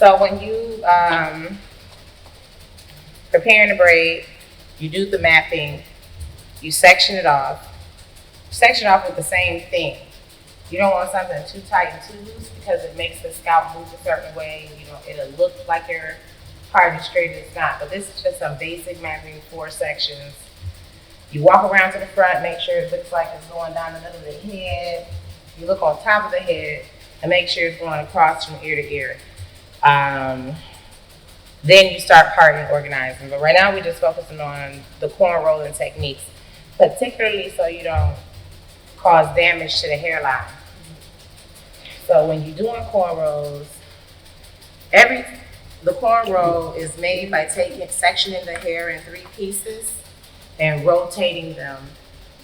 So when you preparing the braid, you do the mapping, you section it off. Section off with the same thing. You don't want something too tight and too loose because it makes the scalp move a certain way. You know, it'll look like your part is straight and it's not. But this is just some basic mapping, 4 sections. You walk around to the front, make sure it looks like it's going down the middle of the head. You look on top of the head and make sure it's going across from ear to ear. Then you start parting and organizing. But right now we're just focusing on the cornrowing techniques, particularly so you don't cause damage to the hairline. So when you're doing cornrows, the cornrow is made by sectioning the hair in 3 pieces and rotating them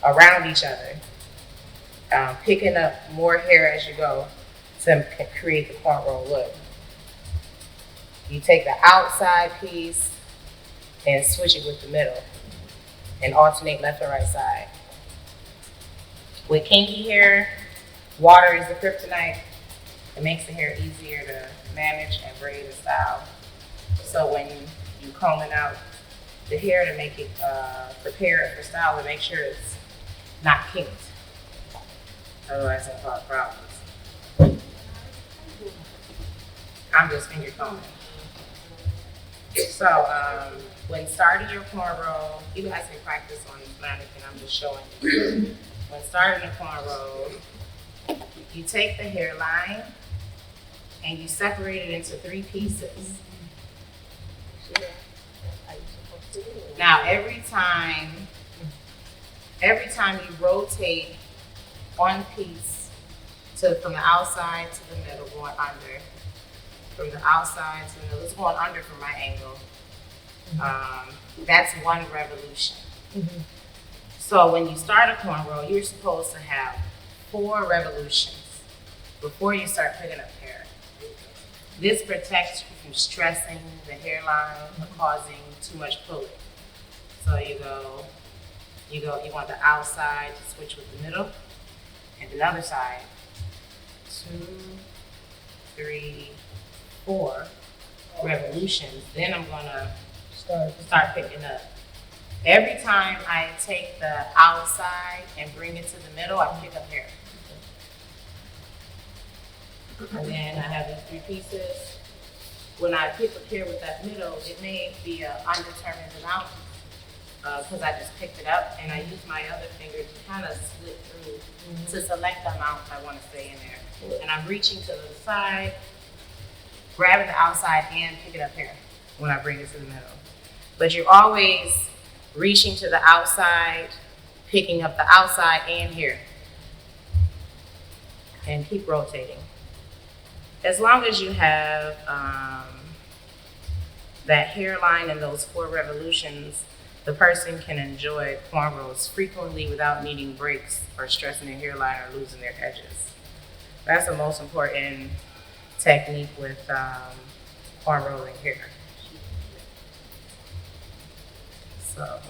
around each other, picking up more hair as you go to create the cornrow look. You take the outside piece and switch it with the middle and alternate left or right side. With kinky hair, water is the kryptonite. It makes the hair easier to manage and braid and style. So when you combing out the hair to make it prepared for style, to make sure it's not kinked. Otherwise it'll cause problems. I'm just finger combing. So when starting your cornrow, you guys can practice on this mannequin, I'm just showing you. When starting a cornrow, you take the hairline and you separate it into 3 pieces. Now every time you rotate one piece from the outside to the middle, going under, from the outside to the middle, it's going under from my angle. That's 1 revolution. So when you start a cornrow, you're supposed to have 4 revolutions before you start picking up hair. This protects you from stressing the hairline or causing too much pulling. So you want the outside to switch with the middle, and another side. 2, 3, 4 revolutions. Then I'm gonna start picking up. Every time I take the outside and bring it to the middle, I pick up hair. And then I have these 3 pieces. When I pick up hair with that middle, it may be an undetermined amount because I just picked it up and I use my other finger to kind of slip through to select the amount I want to stay in there. And I'm reaching to the side, grabbing the outside and picking up hair when I bring it to the middle. But you're always reaching to the outside, picking up the outside and hair. And keep rotating. As long as you have that hairline and those 4 revolutions, the person can enjoy cornrows frequently without needing breaks or stressing their hairline or losing their edges. That's the most important technique with cornrowing hair. So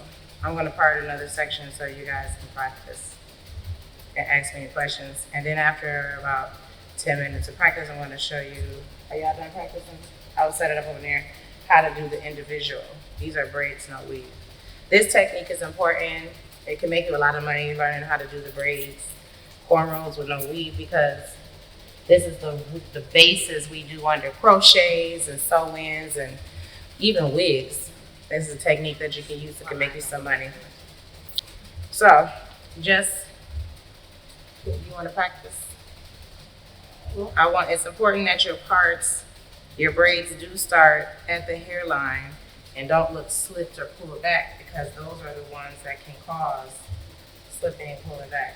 I'm going to part another section so you guys can practice and ask me questions. And then after about 10 minutes of practice, I'm going to show you, are y'all done practicing? I'll set it up over there, how to do the individual. These are braids, no weave. This technique is important. It can make you a lot of money learning how to do the braids, cornrows with no weave, because this is the basis we do under crochets and sew-ins and even wigs. This is a technique that you can use that can make you some money. So, you want to practice? It's important that your braids do start at the hairline and don't look slipped or pulled back, because those are the ones that can cause slipping and pulling back.